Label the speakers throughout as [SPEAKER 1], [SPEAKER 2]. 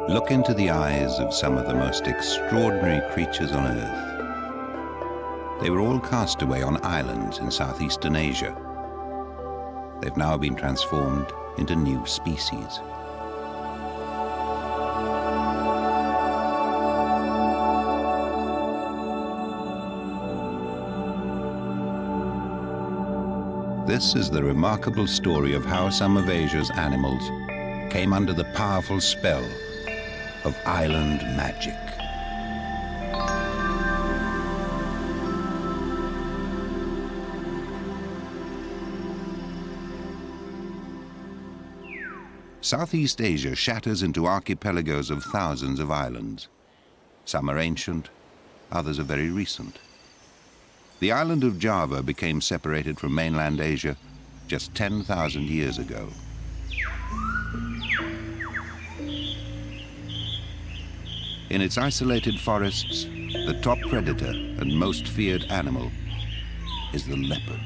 [SPEAKER 1] Look into the eyes of some of the most extraordinary creatures on Earth. They were all cast away on islands in Southeastern Asia. They've now been transformed into new species. This is the remarkable story of how some of Asia's animals came under the powerful spell of island magic. Southeast Asia shatters into archipelagos of thousands of islands. Some are ancient, others are very recent. The island of Java became separated from mainland Asia just 10,000 years ago. In its isolated forests, the top predator and most feared animal is the leopard.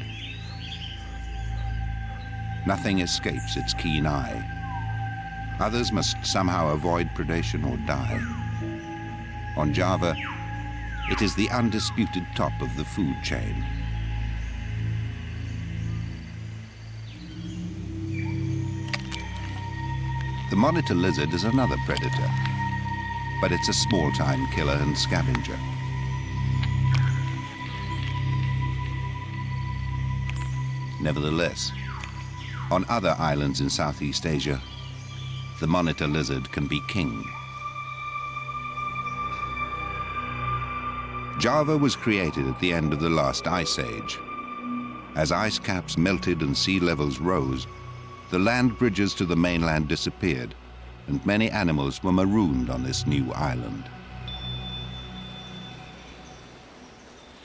[SPEAKER 1] Nothing escapes its keen eye. Others must somehow avoid predation or die. On Java, it is the undisputed top of the food chain. The monitor lizard is another predator, but it's a small-time killer and scavenger. Nevertheless, on other islands in Southeast Asia, the monitor lizard can be king. Java was created at the end of the last ice age. As ice caps melted and sea levels rose, the land bridges to the mainland disappeared, and many animals were marooned on this new island.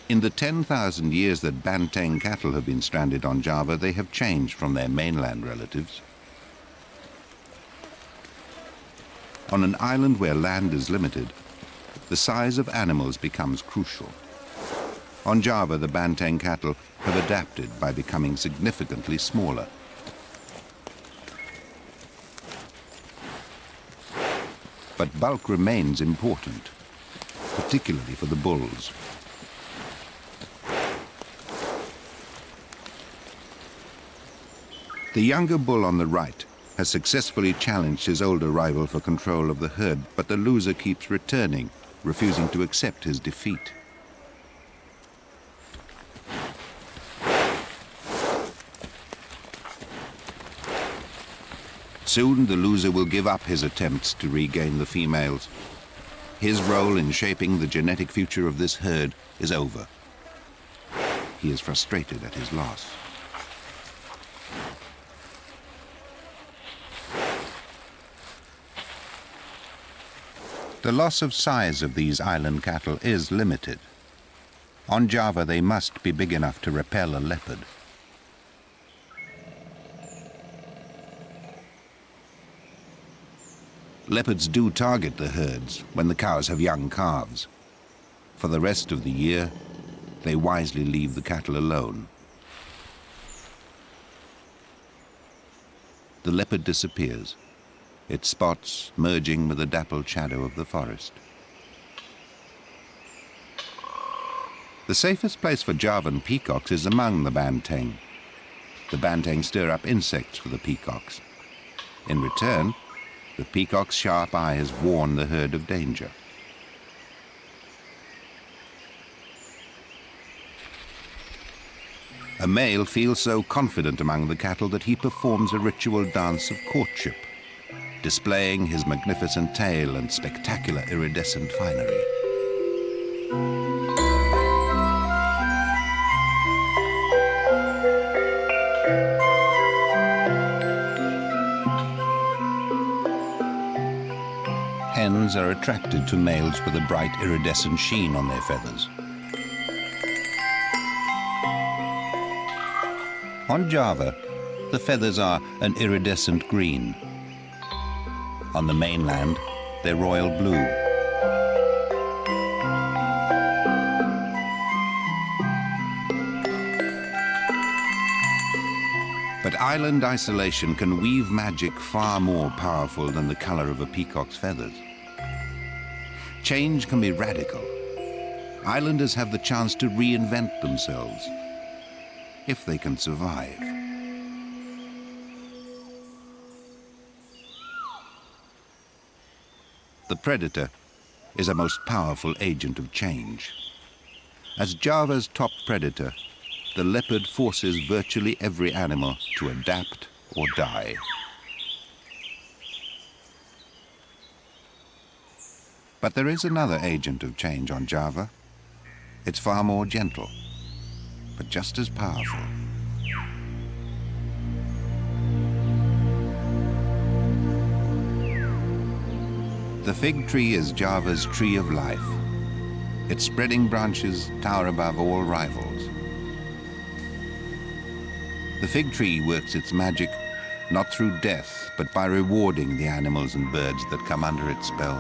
[SPEAKER 1] In the 10,000 years that Banteng cattle have been stranded on Java, they have changed from their mainland relatives. On an island where land is limited, the size of animals becomes crucial. On Java, the Banteng cattle have adapted by becoming significantly smaller. But bulk remains important, particularly for the bulls. The younger bull on the right has successfully challenged his older rival for control of the herd, but the loser keeps returning, refusing to accept his defeat. Soon the loser will give up his attempts to regain the females. His role in shaping the genetic future of this herd is over. He is frustrated at his loss. The loss of size of these island cattle is limited. On Java, they must be big enough to repel a leopard. Leopards do target the herds when the cows have young calves. For the rest of the year, they wisely leave the cattle alone. The leopard disappears, its spots merging with the dappled shadow of the forest. The safest place for Javan peacocks is among the Banteng. The Banteng stir up insects for the peacocks. In return, the peacock's sharp eye has warned the herd of danger. A male feels so confident among the cattle that he performs a ritual dance of courtship, displaying his magnificent tail and spectacular iridescent finery. Hens are attracted to males with a bright iridescent sheen on their feathers. On Java, the feathers are an iridescent green. On the mainland, they're royal blue. But But island isolation can weave magic far more powerful than the color of a peacock's feathers. Change can be radical. Islanders have the chance to reinvent themselves, if they can survive. The predator is a most powerful agent of change. As Java's top predator, the leopard forces virtually every animal to adapt or die. But there is another agent of change on Java. It's far more gentle, but just as powerful. The fig tree is Java's tree of life. Its spreading branches tower above all rivals. The fig tree works its magic not through death, but by rewarding the animals and birds that come under its spell.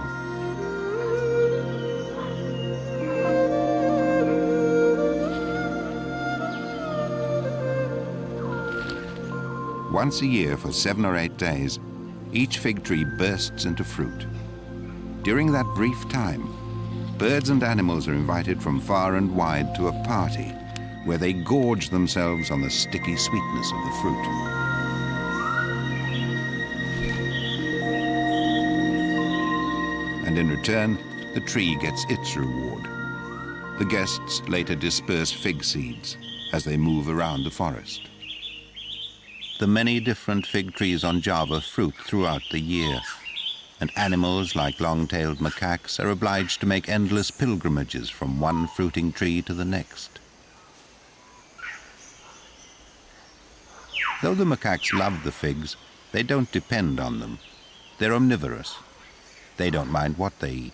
[SPEAKER 1] Once a year for 7 or 8 days, each fig tree bursts into fruit. During that brief time, birds and animals are invited from far and wide to a party where they gorge themselves on the sticky sweetness of the fruit. And in return, the tree gets its reward. The guests later disperse fig seeds as they move around the forest. The many different fig trees on Java fruit throughout the year, and animals like long-tailed macaques are obliged to make endless pilgrimages from one fruiting tree to the next. Though the macaques love the figs, they don't depend on them. They're omnivorous. They don't mind what they eat.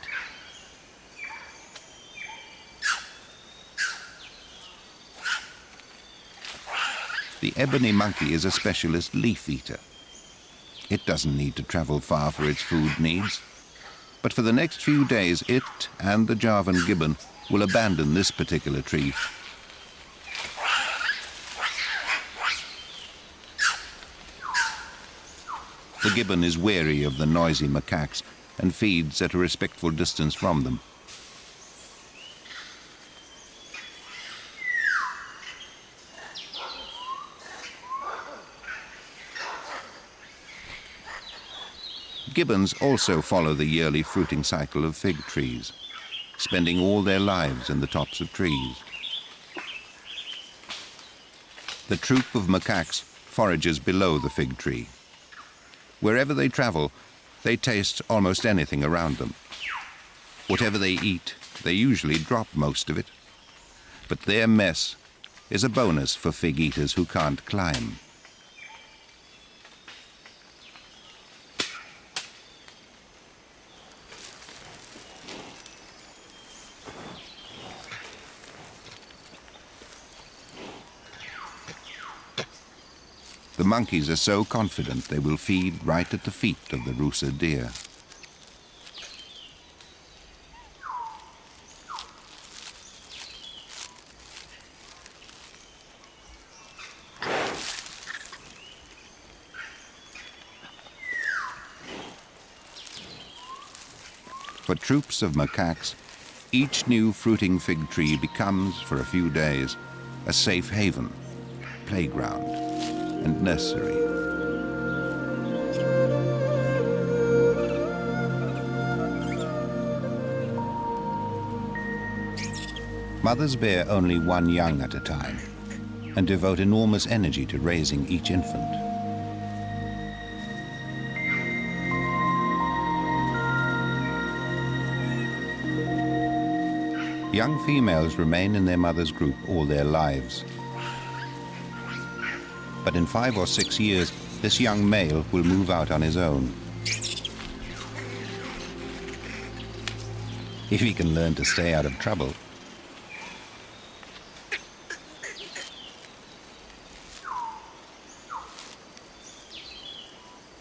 [SPEAKER 1] The ebony monkey is a specialist leaf eater. It doesn't need to travel far for its food needs. But for the next few days, it and the Javan gibbon will abandon this particular tree. The gibbon is wary of the noisy macaques and feeds at a respectful distance from them. Gibbons also follow the yearly fruiting cycle of fig trees, spending all their lives in the tops of trees. The troop of macaques forages below the fig tree. Wherever they travel, they taste almost anything around them. Whatever they eat, they usually drop most of it. But their mess is a bonus for fig eaters who can't climb. The monkeys are so confident they will feed right at the feet of the Rusa deer. For troops of macaques, each new fruiting fig tree becomes, for a few days, a safe haven, playground, and nursery. Mothers bear only one young at a time and devote enormous energy to raising each infant. Young females remain in their mother's group all their lives. But in 5 or 6 years, this young male will move out on his own. If he can learn to stay out of trouble.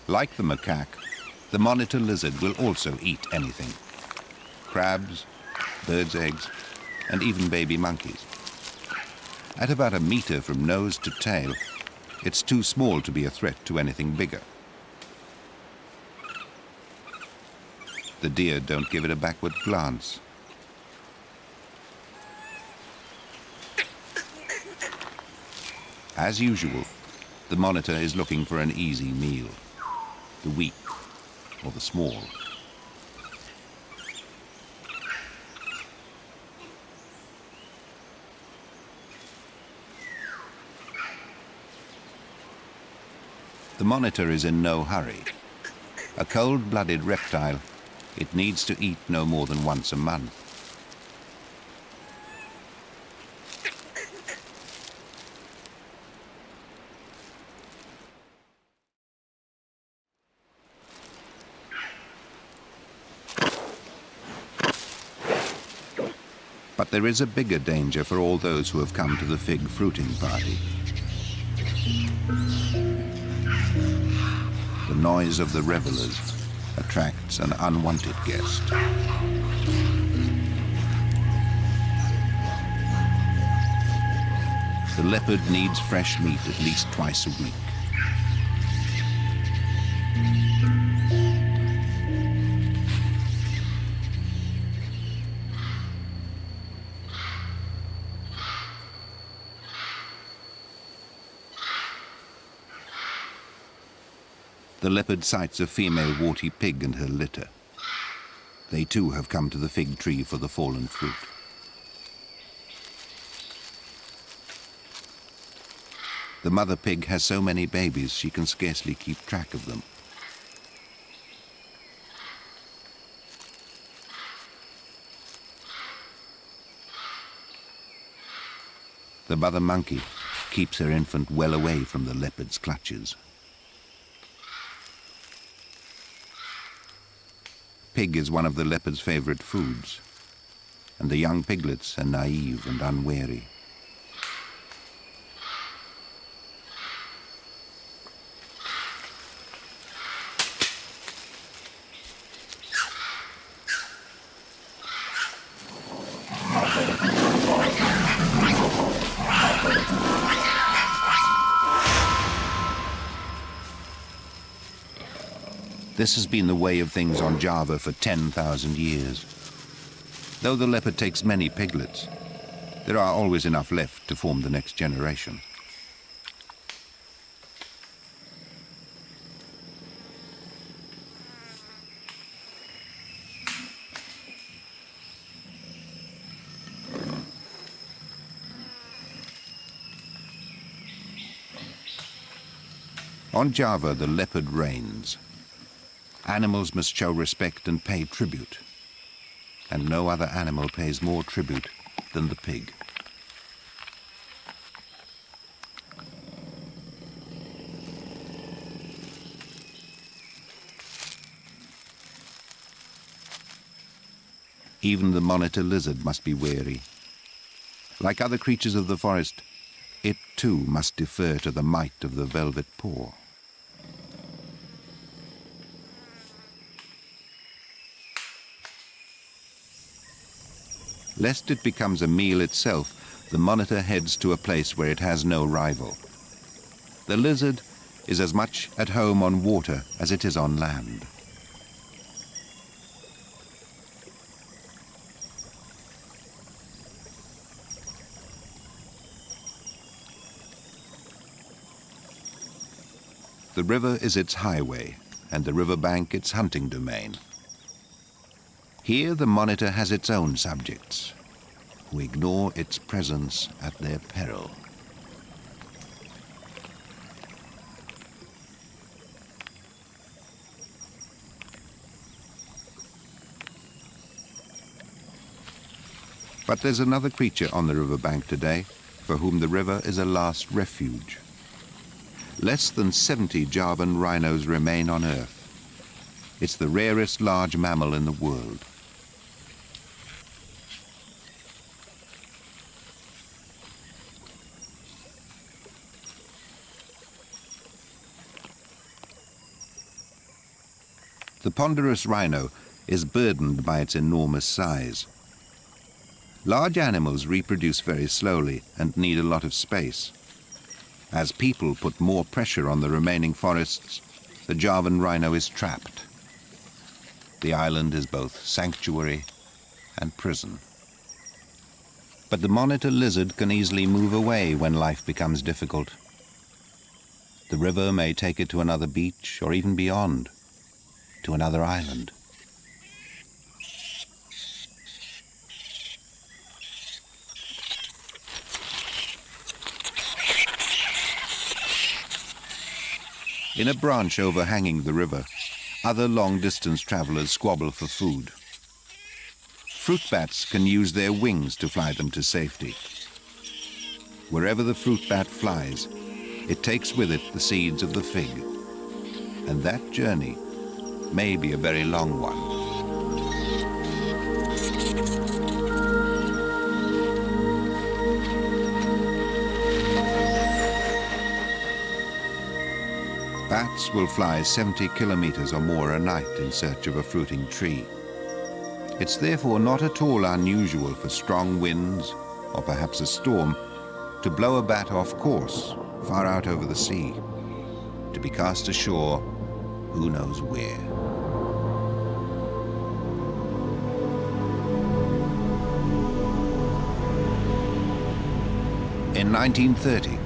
[SPEAKER 1] Like the macaque, the monitor lizard will also eat anything. Crabs, birds' eggs, and even baby monkeys. At about 1 meter from nose to tail, It's too small to be a threat to anything bigger. The deer don't give it a backward glance. As usual, the monitor is looking for an easy meal, the weak or the small. The monitor is in no hurry. A cold-blooded reptile, it needs to eat no more than once a month. But there is a bigger danger for all those who have come to the fig fruiting party. The noise of the revelers attracts an unwanted guest. The leopard needs fresh meat at least twice a week. The leopard sights a female warty pig and her litter. They too have come to the fig tree for the fallen fruit. The mother pig has so many babies she can scarcely keep track of them. The mother monkey keeps her infant well away from the leopard's clutches. Pig is one of the leopard's favorite foods, and the young piglets are naive and unwary. This has been the way of things on Java for 10,000 years. Though the leopard takes many piglets, there are always enough left to form the next generation. On Java, the leopard reigns. Animals must show respect and pay tribute, and no other animal pays more tribute than the pig. Even the monitor lizard must be wary. Like other creatures of the forest, it too must defer to the might of the velvet paw. Lest it becomes a meal itself, the monitor heads to a place where it has no rival. The lizard is as much at home on water as it is on land. The river is its highway, and the riverbank its hunting domain. Here the monitor has its own subjects, who ignore its presence at their peril. But there's another creature on the riverbank today for whom the river is a last refuge. Less than 70 Javan rhinos remain on Earth. It's the rarest large mammal in the world. The ponderous rhino is burdened by its enormous size. Large animals reproduce very slowly and need a lot of space. As people put more pressure on the remaining forests, the Javan rhino is trapped. The island is both sanctuary and prison. But the monitor lizard can easily move away when life becomes difficult. The river may take it to another beach or even beyond, to another island. In a branch overhanging the river, other long-distance travelers squabble for food. Fruit bats can use their wings to fly them to safety. Wherever the fruit bat flies, it takes with it the seeds of the fig. And that journey may be a very long one. Bats will fly 70 kilometers or more a night in search of a fruiting tree. It's therefore not at all unusual for strong winds, or perhaps a storm, to blow a bat off course, far out over the sea, to be cast ashore who knows where. In 1930,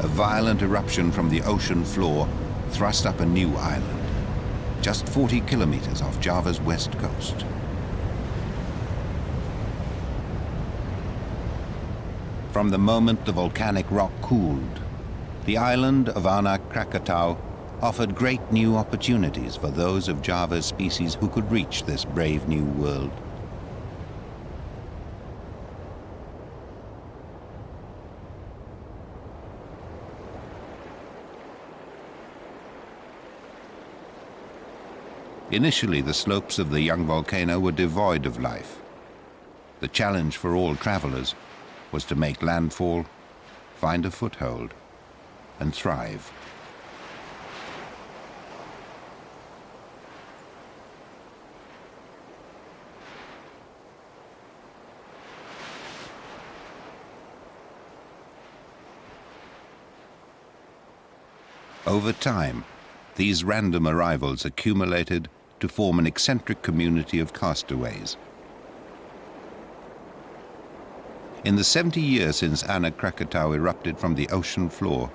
[SPEAKER 1] a violent eruption from the ocean floor thrust up a new island, just 40 kilometers off Java's west coast. From the moment the volcanic rock cooled, the island of Anak Krakatau offered great new opportunities for those of Java's species who could reach this brave new world. Initially, the slopes of the young volcano were devoid of life. The challenge for all travelers was to make landfall, find a foothold, and thrive. Over time, these random arrivals accumulated to form an eccentric community of castaways. In the 70 years since Anak Krakatau erupted from the ocean floor,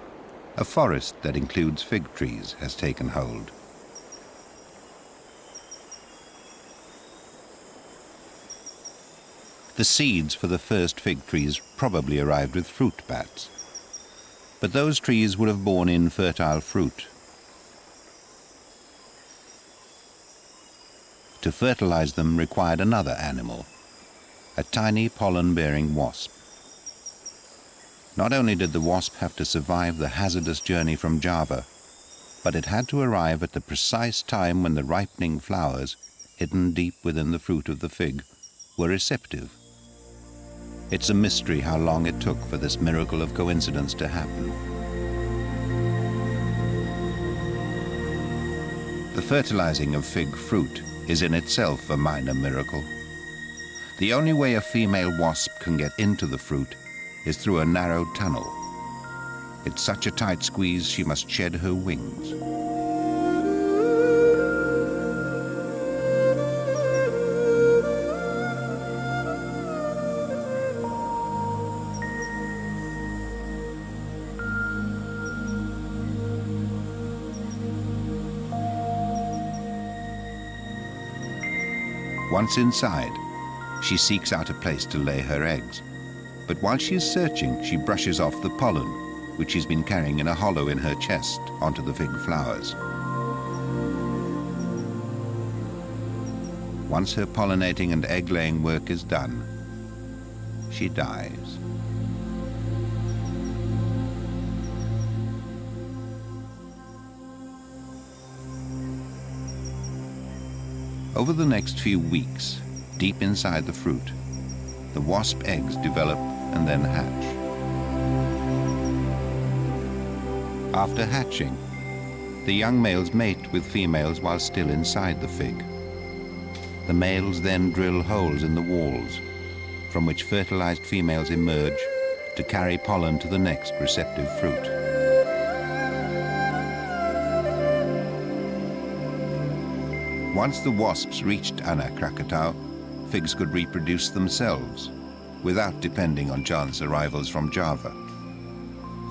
[SPEAKER 1] a forest that includes fig trees has taken hold. The seeds for the first fig trees probably arrived with fruit bats, but those trees would have borne in fertile fruit. To fertilize them required another animal, a tiny pollen-bearing wasp. Not only did the wasp have to survive the hazardous journey from Java, but it had to arrive at the precise time when the ripening flowers, hidden deep within the fruit of the fig, were receptive. It's a mystery how long it took for this miracle of coincidence to happen. The fertilizing of fig fruit is in itself a minor miracle. The only way a female wasp can get into the fruit is through a narrow tunnel. It's such a tight squeeze she must shed her wings. Once inside, she seeks out a place to lay her eggs. But while she is searching, she brushes off the pollen, which she's been carrying in a hollow in her chest, onto the fig flowers. Once her pollinating and egg-laying work is done, she dies. Over the next few weeks, deep inside the fruit, the wasp eggs develop and then hatch. After hatching, the young males mate with females while still inside the fig. The males then drill holes in the walls, from which fertilized females emerge to carry pollen to the next receptive fruit. Once the wasps reached Anak Krakatau, figs could reproduce themselves without depending on chance arrivals from Java.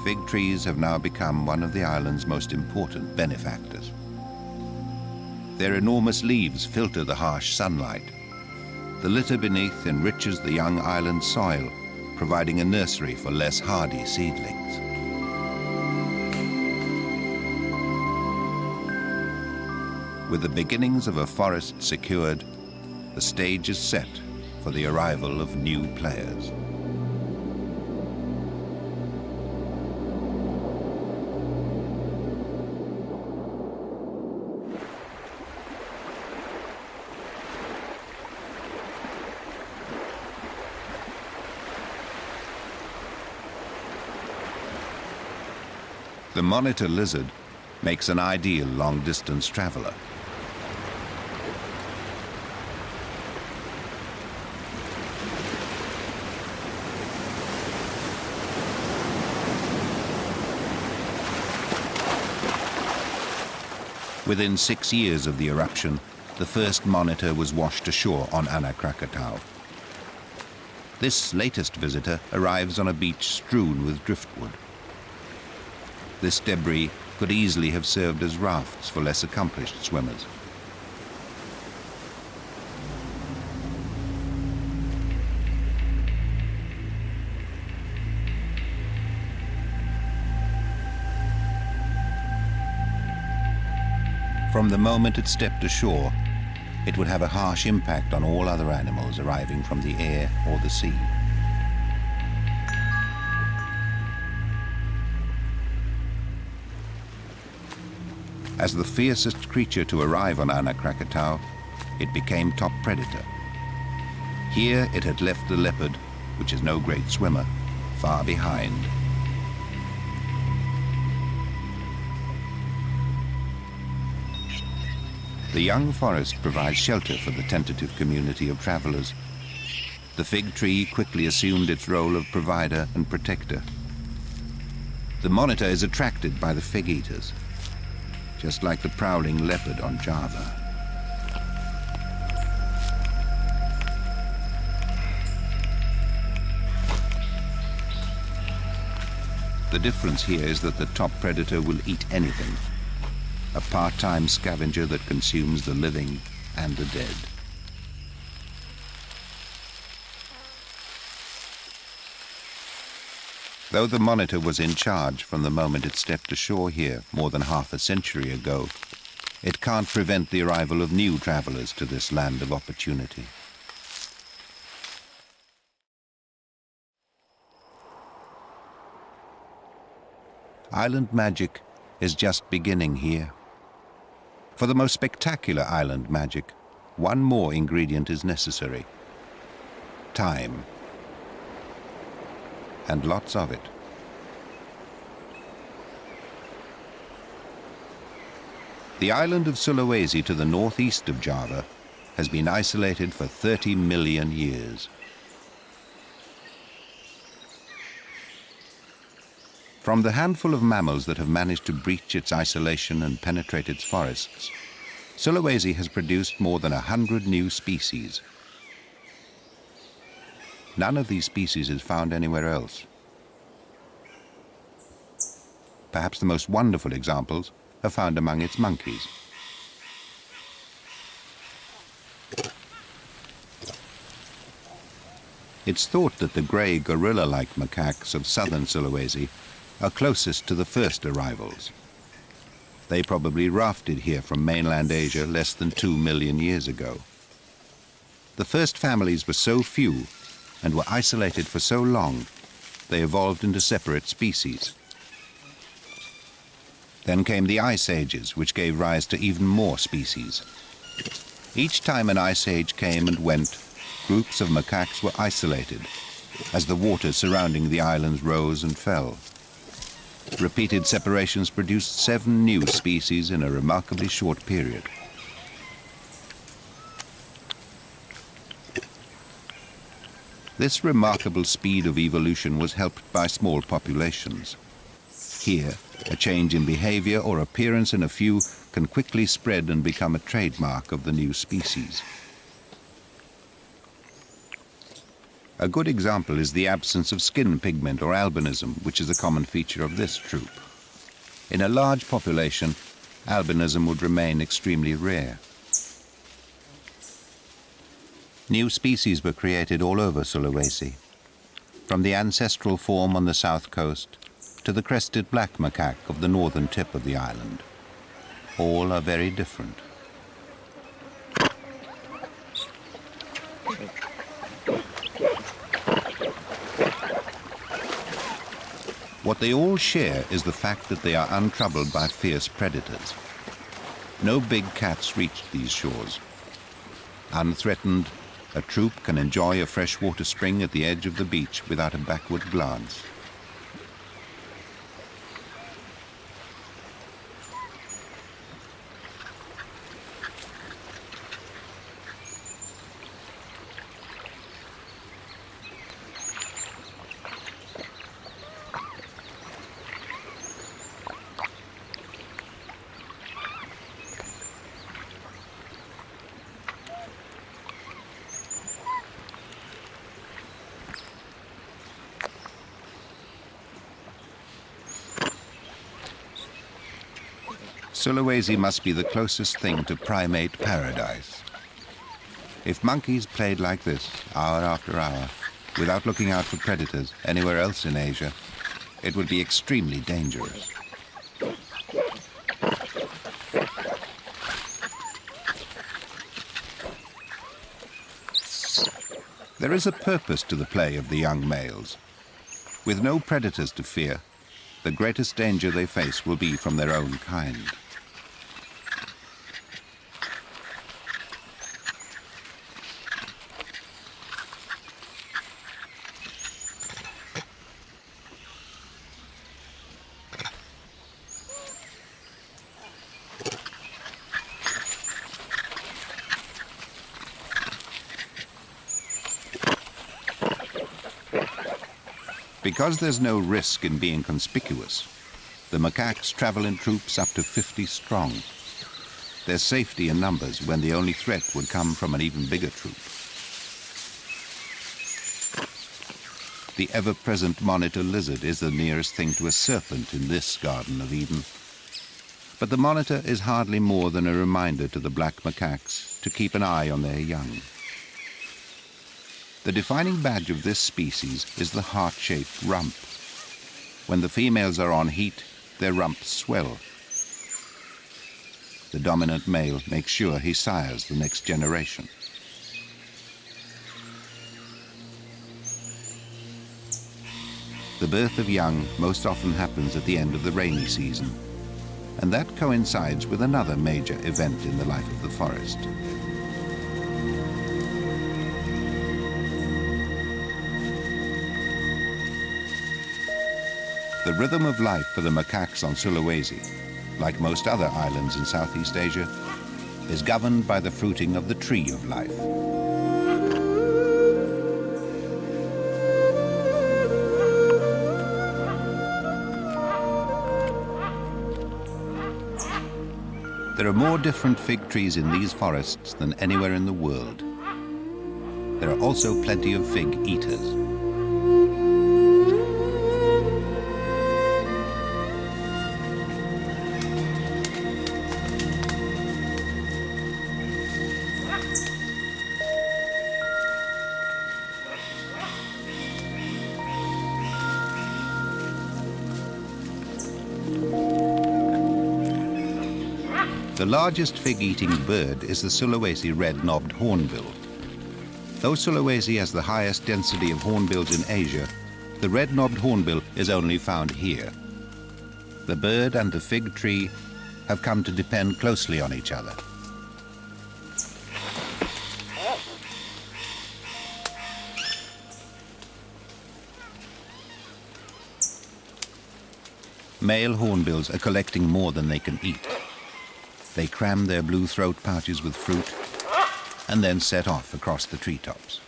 [SPEAKER 1] Fig trees have now become one of the island's most important benefactors. Their enormous leaves filter the harsh sunlight. The litter beneath enriches the young island soil, providing a nursery for less hardy seedlings. With the beginnings of a forest secured, the stage is set for the arrival of new players. The monitor lizard makes an ideal long-distance traveler. Within 6 years of the eruption, the first monitor was washed ashore on Anak Krakatau. This latest visitor arrives on a beach strewn with driftwood. This debris could easily have served as rafts for less accomplished swimmers. From the moment it stepped ashore, it would have a harsh impact on all other animals arriving from the air or the sea. As the fiercest creature to arrive on Anak Krakatau, it became top predator. Here it had left the leopard, which is no great swimmer, far behind. The young forest provides shelter for the tentative community of travelers. The fig tree quickly assumed its role of provider and protector. The monitor is attracted by the fig eaters, just like the prowling leopard on Java. The difference here is that the top predator will eat anything, a part-time scavenger that consumes the living and the dead. Though the monitor was in charge from the moment it stepped ashore here more than half a century ago, it can't prevent the arrival of new travelers to this land of opportunity. Island magic is just beginning here. For the most spectacular island magic, one more ingredient is necessary: time. And lots of it. The island of Sulawesi to the northeast of Java has been isolated for 30 million years. From the handful of mammals that have managed to breach its isolation and penetrate its forests, Sulawesi has produced more than 100 new species. None of these species is found anywhere else. Perhaps the most wonderful examples are found among its monkeys. It's thought that the grey gorilla-like macaques of southern Sulawesi are closest to the first arrivals. They probably rafted here from mainland Asia less than 2 million years ago. The first families were so few and were isolated for so long, they evolved into separate species. Then came the ice ages, which gave rise to even more species. Each time an ice age came and went, groups of macaques were isolated as the water surrounding the islands rose and fell. Repeated separations produced 7 new species in a remarkably short period. This remarkable speed of evolution was helped by small populations. Here, a change in behavior or appearance in a few can quickly spread and become a trademark of the new species. A good example is the absence of skin pigment or albinism, which is a common feature of this troop. In a large population, albinism would remain extremely rare. New species were created all over Sulawesi, from the ancestral form on the south coast to the crested black macaque of the northern tip of the island. All are very different. What they all share is the fact that they are untroubled by fierce predators. No big cats reach these shores. Unthreatened, a troop can enjoy a freshwater spring at the edge of the beach without a backward glance. Sulawesi must be the closest thing to primate paradise. If monkeys played like this, hour after hour, without looking out for predators anywhere else in Asia, it would be extremely dangerous. There is a purpose to the play of the young males. With no predators to fear, the greatest danger they face will be from their own kind. Because there's no risk in being conspicuous, the macaques travel in troops up to 50 strong. There's safety in numbers when the only threat would come from an even bigger troop. The ever-present monitor lizard is the nearest thing to a serpent in this Garden of Eden. But the monitor is hardly more than a reminder to the black macaques to keep an eye on their young. The defining badge of this species is the heart-shaped rump. When the females are on heat, their rumps swell. The dominant male makes sure he sires the next generation. The birth of young most often happens at the end of the rainy season, and that coincides with another major event in the life of the forest. The rhythm of life for the macaques on Sulawesi, like most other islands in Southeast Asia, is governed by the fruiting of the tree of life. There are more different fig trees in these forests than anywhere in the world. There are also plenty of fig eaters. The largest fig-eating bird is the Sulawesi red-knobbed hornbill. Though Sulawesi has the highest density of hornbills in Asia, the red-knobbed hornbill is only found here. The bird and the fig tree have come to depend closely on each other. Male hornbills are collecting more than they can eat. They cram their blue throat pouches with fruit and then set off across the treetops.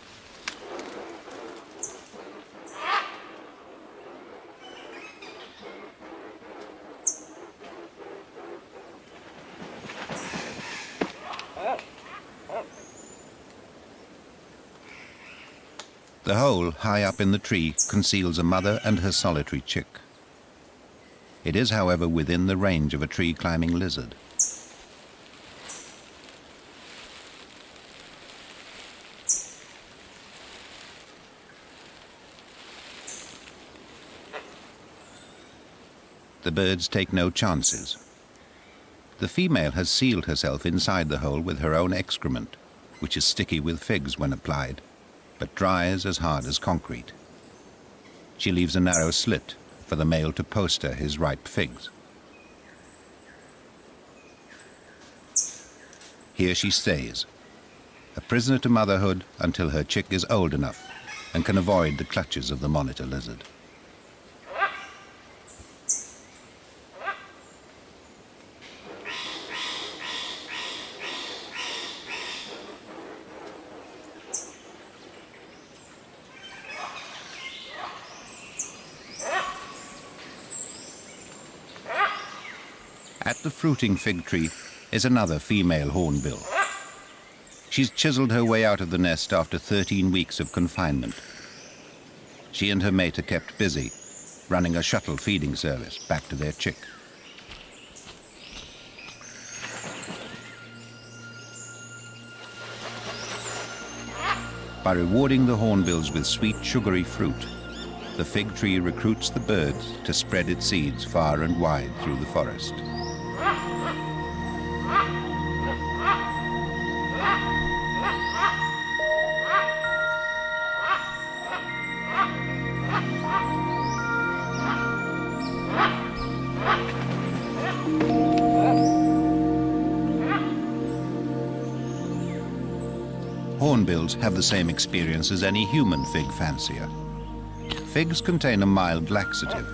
[SPEAKER 1] The hole high up in the tree conceals a mother and her solitary chick. It is, however, within the range of a tree-climbing lizard. The birds take no chances. The female has sealed herself inside the hole with her own excrement, which is sticky with figs when applied, but dries as hard as concrete. She leaves a narrow slit for the male to poster his ripe figs. Here she stays, a prisoner to motherhood until her chick is old enough and can avoid the clutches of the monitor lizard. At the fruiting fig tree is another female hornbill. She's chiseled her way out of the nest after 13 weeks of confinement. She and her mate are kept busy, running a shuttle feeding service back to their chick. By rewarding the hornbills with sweet, sugary fruit, the fig tree recruits the birds to spread its seeds far and wide through the forest. Hornbills have the same experience as any human fig fancier. Figs contain a mild laxative,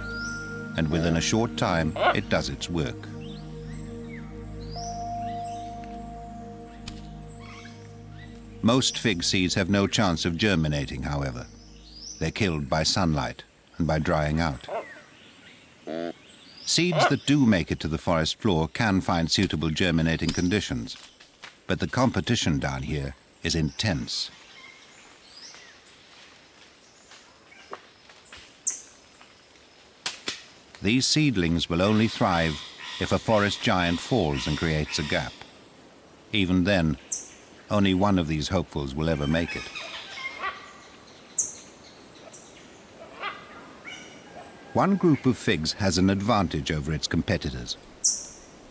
[SPEAKER 1] and within a short time it does its work. Most fig seeds have no chance of germinating, however. They're killed by sunlight and by drying out. Seeds that do make it to the forest floor can find suitable germinating conditions, but the competition down here is intense. These seedlings will only thrive if a forest giant falls and creates a gap. Even then, only one of these hopefuls will ever make it. One group of figs has an advantage over its competitors.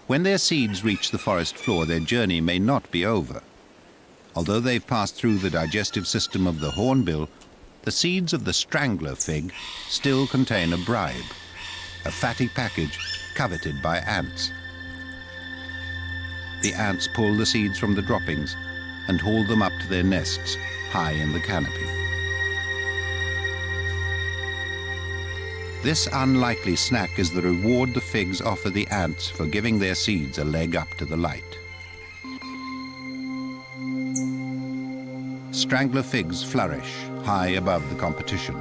[SPEAKER 1] When their seeds reach the forest floor, their journey may not be over. Although they've passed through the digestive system of the hornbill, the seeds of the strangler fig still contain a bribe, a fatty package coveted by ants. The ants pull the seeds from the droppings and haul them up to their nests high in the canopy. This unlikely snack is the reward the figs offer the ants for giving their seeds a leg up to the light. Strangler figs flourish high above the competition.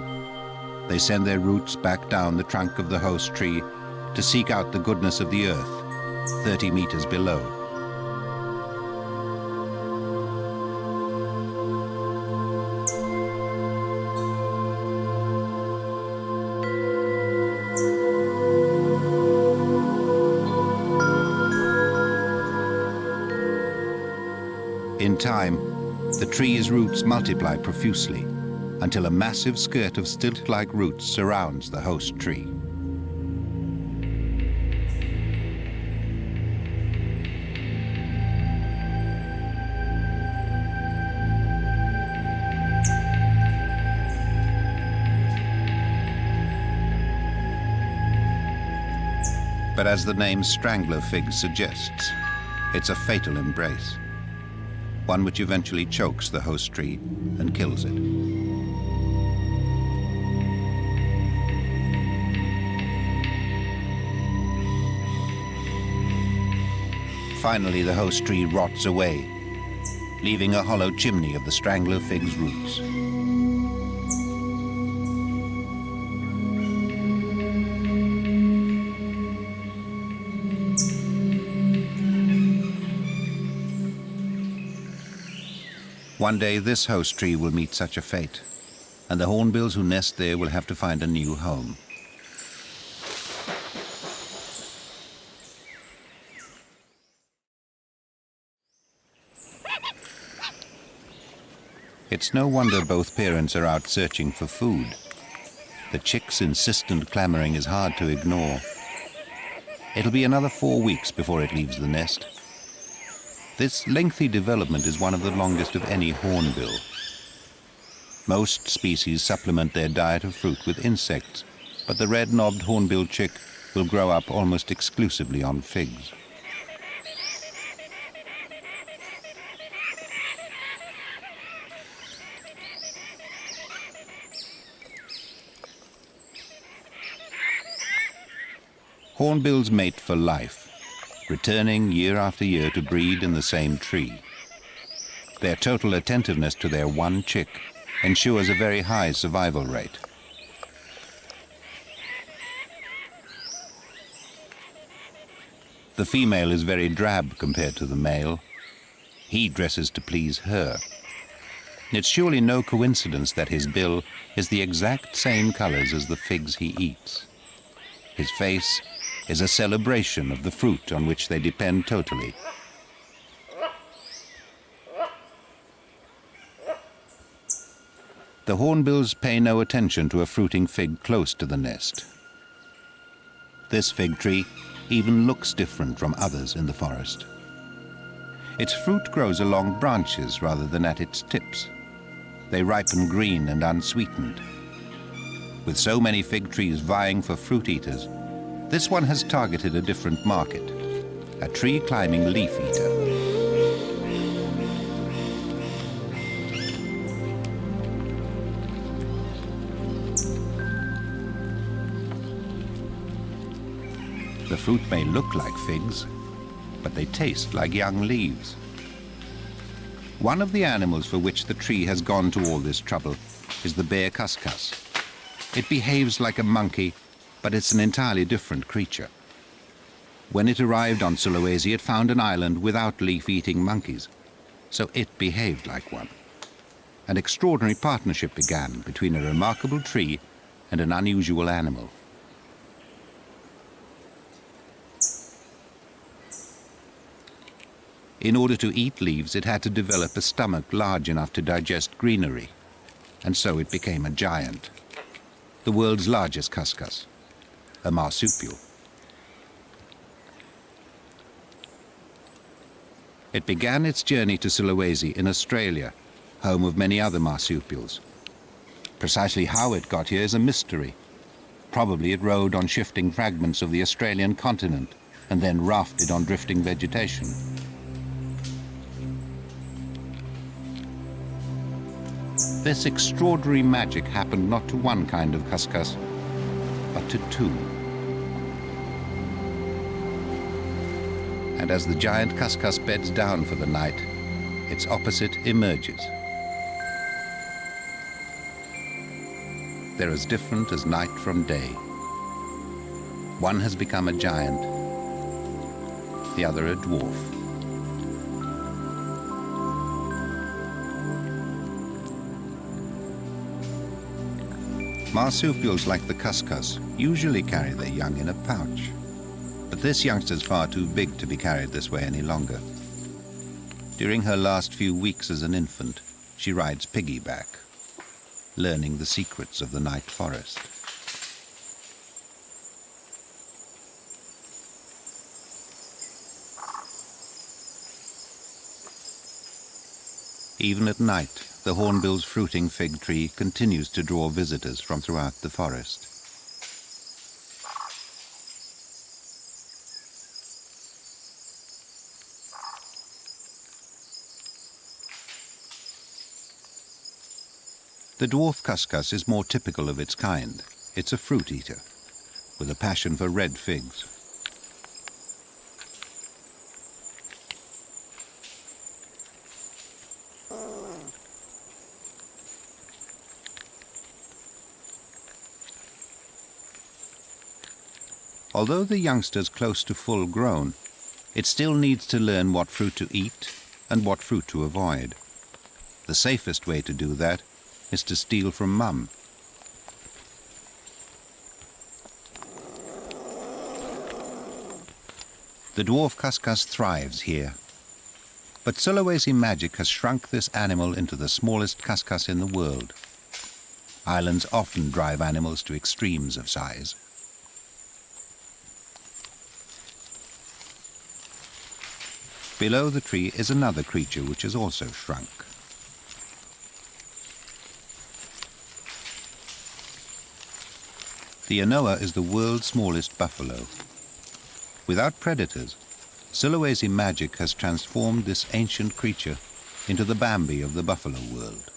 [SPEAKER 1] They send their roots back down the trunk of the host tree to seek out the goodness of the earth, 30 meters below. In time, the tree's roots multiply profusely until a massive skirt of stilt-like roots surrounds the host tree. But as the name strangler fig suggests, it's a fatal embrace, one which eventually chokes the host tree and kills it. Finally, the host tree rots away, leaving a hollow chimney of the strangler fig's roots. One day this host tree will meet such a fate, and the hornbills who nest there will have to find a new home. It's no wonder both parents are out searching for food. The chick's insistent clamoring is hard to ignore. It'll be another 4 weeks before it leaves the nest. This lengthy development is one of the longest of any hornbill. Most species supplement their diet of fruit with insects, but the red-knobbed hornbill chick will grow up almost exclusively on figs. Hornbills mate for life, returning year after year to breed in the same tree. Their total attentiveness to their one chick ensures a very high survival rate. The female is very drab compared to the male. He dresses to please her. It's surely no coincidence that his bill is the exact same colors as the figs he eats. His face is a celebration of the fruit on which they depend totally. The hornbills pay no attention to a fruiting fig close to the nest. This fig tree even looks different from others in the forest. Its fruit grows along branches rather than at its tips. They ripen green and unsweetened. With so many fig trees vying for fruit eaters, this one has targeted a different market, a tree-climbing leaf eater. The fruit may look like figs, but they taste like young leaves. One of the animals for which the tree has gone to all this trouble is the bear cuscus. It behaves like a monkey, but it's an entirely different creature. When it arrived on Sulawesi, it found an island without leaf-eating monkeys, so it behaved like one. An extraordinary partnership began between a remarkable tree and an unusual animal. In order to eat leaves, it had to develop a stomach large enough to digest greenery, and so it became a giant, the world's largest cuscus, a marsupial. It began its journey to Sulawesi in Australia, home of many other marsupials. Precisely how it got here is a mystery. Probably it rode on shifting fragments of the Australian continent and then rafted on drifting vegetation. This extraordinary magic happened not to one kind of cuscus, but to two. And as the giant cuscus beds down for the night, its opposite emerges. They're as different as night from day. One has become a giant, the other a dwarf. Marsupials like the cuscus usually carry their young in a pouch, but this youngster's far too big to be carried this way any longer. During her last few weeks as an infant, she rides piggyback, learning the secrets of the night forest. Even at night, the hornbill's fruiting fig tree continues to draw visitors from throughout the forest. The dwarf cuscus is more typical of its kind. It's a fruit eater, with a passion for red figs. Although the youngster's close to full grown, it still needs to learn what fruit to eat and what fruit to avoid. The safest way to do that is to steal from Mum. The dwarf cuscus thrives here. But Sulawesi magic has shrunk this animal into the smallest cuscus in the world. Islands often drive animals to extremes of size. Below the tree is another creature which has also shrunk. The anoa is the world's smallest buffalo. Without predators, Sulawesi magic has transformed this ancient creature into the Bambi of the buffalo world.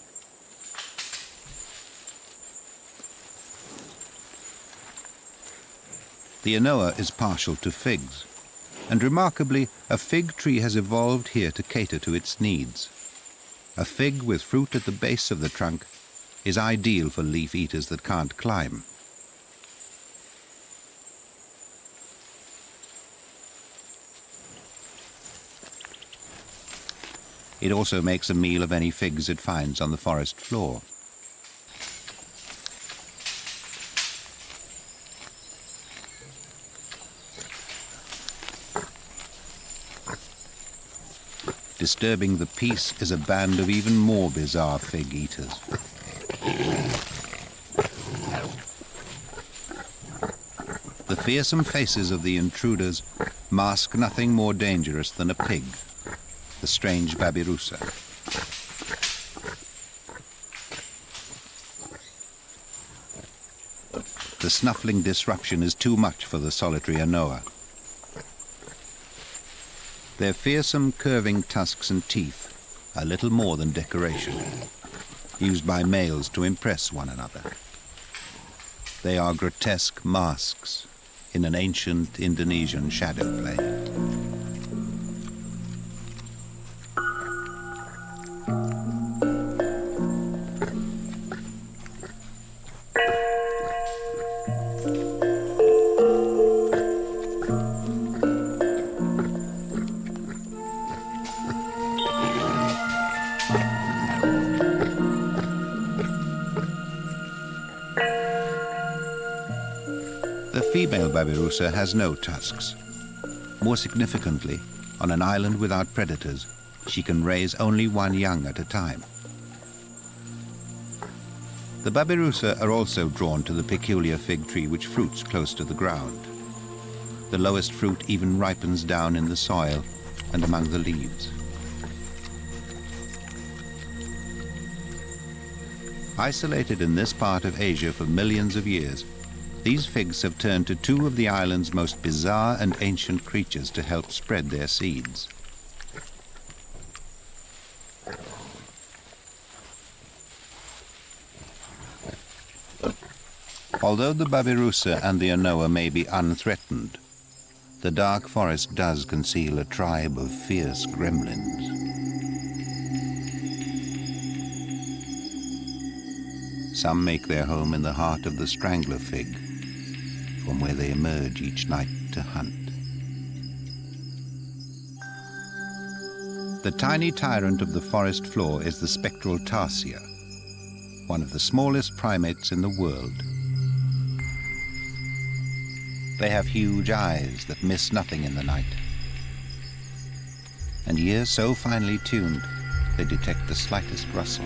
[SPEAKER 1] The anoa is partial to figs, and remarkably, a fig tree has evolved here to cater to its needs. A fig with fruit at the base of the trunk is ideal for leaf eaters that can't climb. It also makes a meal of any figs it finds on the forest floor. Disturbing the peace is a band of even more bizarre fig eaters. The fearsome faces of the intruders mask nothing more dangerous than a pig, the strange babirusa. The snuffling disruption is too much for the solitary anoa. Their fearsome curving tusks and teeth are little more than decoration, used by males to impress one another. They are grotesque masks in an ancient Indonesian shadow play. The female babirusa has no tusks. More significantly, on an island without predators, she can raise only one young at a time. The babirusa are also drawn to the peculiar fig tree which fruits close to the ground. The lowest fruit even ripens down in the soil and among the leaves. Isolated in this part of Asia for millions of years, these figs have turned to two of the island's most bizarre and ancient creatures to help spread their seeds. Although the babirusa and the anoa may be unthreatened, the dark forest does conceal a tribe of fierce gremlins. Some make their home in the heart of the strangler fig, from where they emerge each night to hunt. The tiny tyrant of the forest floor is the spectral tarsier, one of the smallest primates in the world. They have huge eyes that miss nothing in the night, and ears so finely tuned they detect the slightest rustle.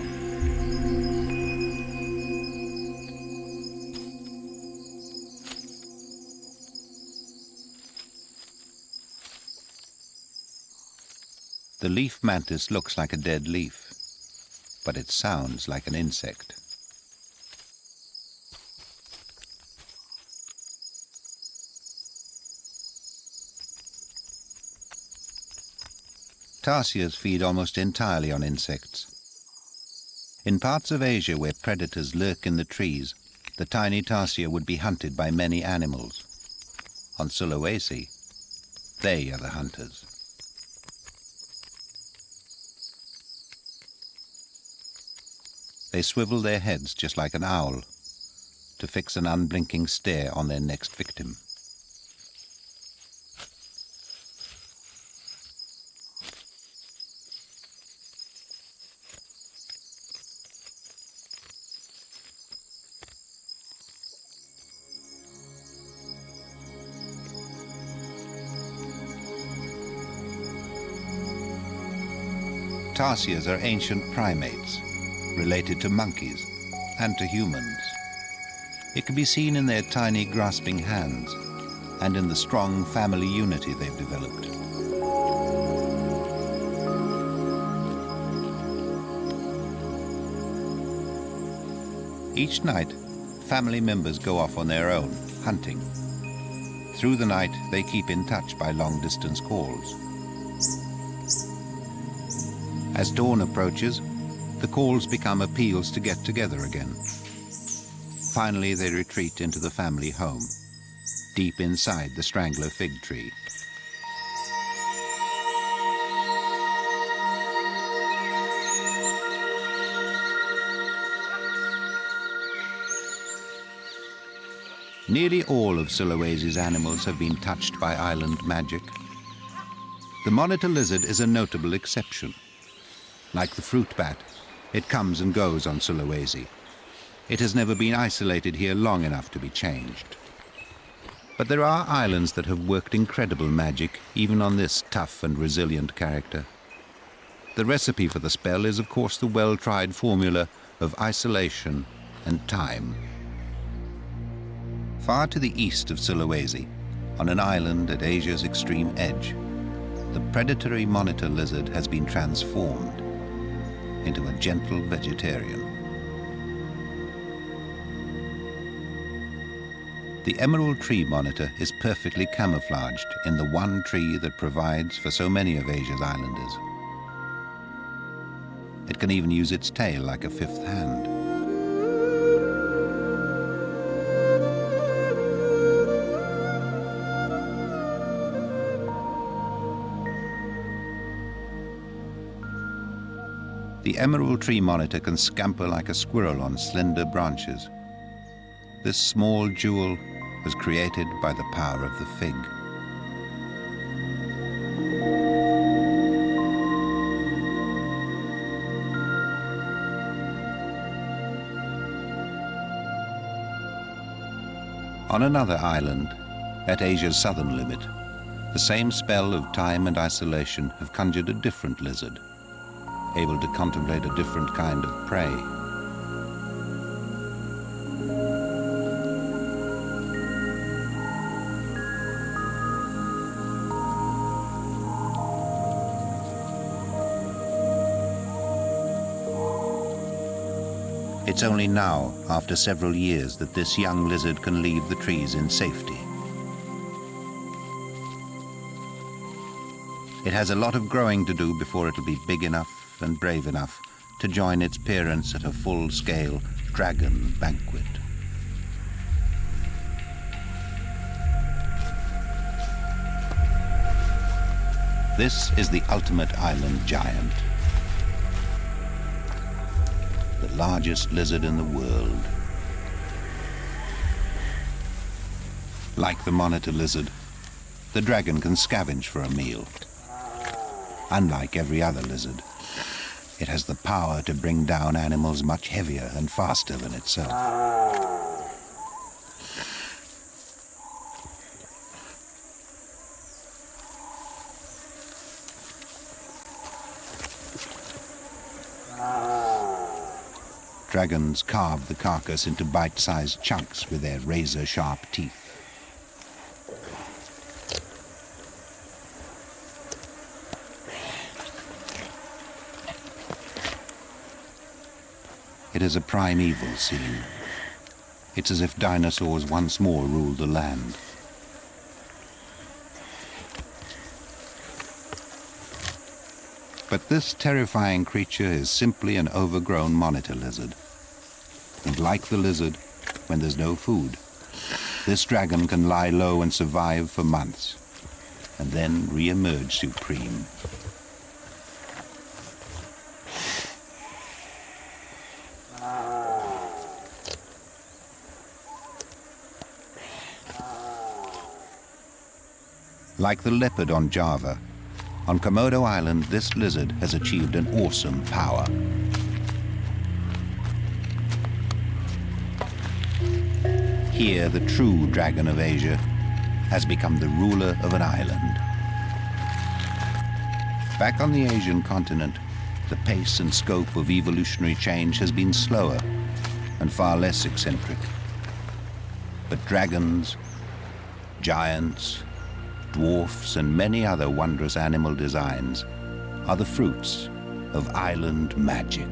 [SPEAKER 1] The leaf mantis looks like a dead leaf, but it sounds like an insect. Tarsiers feed almost entirely on insects. In parts of Asia where predators lurk in the trees, the tiny tarsier would be hunted by many animals. On Sulawesi, they are the hunters. They swivel their heads just like an owl to fix an unblinking stare on their next victim. tarsiers are ancient primates, related to monkeys and to humans. It can be seen in their tiny grasping hands and in the strong family unity they've developed. Each night, family members go off on their own, hunting. Through the night, they keep in touch by long-distance calls. As dawn approaches, the calls become appeals to get together again. Finally, they retreat into the family home, deep inside the strangler fig tree. Nearly all of Sulawesi's animals have been touched by island magic. The monitor lizard is a notable exception. Like the fruit bat, it comes and goes on Sulawesi. It has never been isolated here long enough to be changed. But there are islands that have worked incredible magic, even on this tough and resilient character. The recipe for the spell is, of course, the well-tried formula of isolation and time. Far to the east of Sulawesi, on an island at Asia's extreme edge, the predatory monitor lizard has been transformed into a gentle vegetarian. The emerald tree monitor is perfectly camouflaged in the one tree that provides for so many of Asia's islanders. It can even use its tail like a fifth hand. The emerald tree monitor can scamper like a squirrel on slender branches. This small jewel was created by the power of the fig. On another island, at Asia's southern limit, the same spell of time and isolation have conjured a different lizard, able to contemplate a different kind of prey. It's only now, after several years, that this young lizard can leave the trees in safety. It has a lot of growing to do before it'll be big enough and brave enough to join its parents at a full-scale dragon banquet. This is the ultimate island giant, the largest lizard in the world. Like the monitor lizard, the dragon can scavenge for a meal. Unlike every other lizard, it has the power to bring down animals much heavier and faster than itself. Dragons carve the carcass into bite-sized chunks with their razor-sharp teeth. It is a primeval scene. It's as if dinosaurs once more ruled the land. But this terrifying creature is simply an overgrown monitor lizard. And like the lizard, when there's no food, this dragon can lie low and survive for months, and then re-emerge supreme. Like the leopard on Java, on Komodo Island, this lizard has achieved an awesome power. Here, the true dragon of Asia has become the ruler of an island. Back on the Asian continent, the pace and scope of evolutionary change has been slower and far less eccentric. But dragons, giants, dwarfs, and many other wondrous animal designs are the fruits of island magic.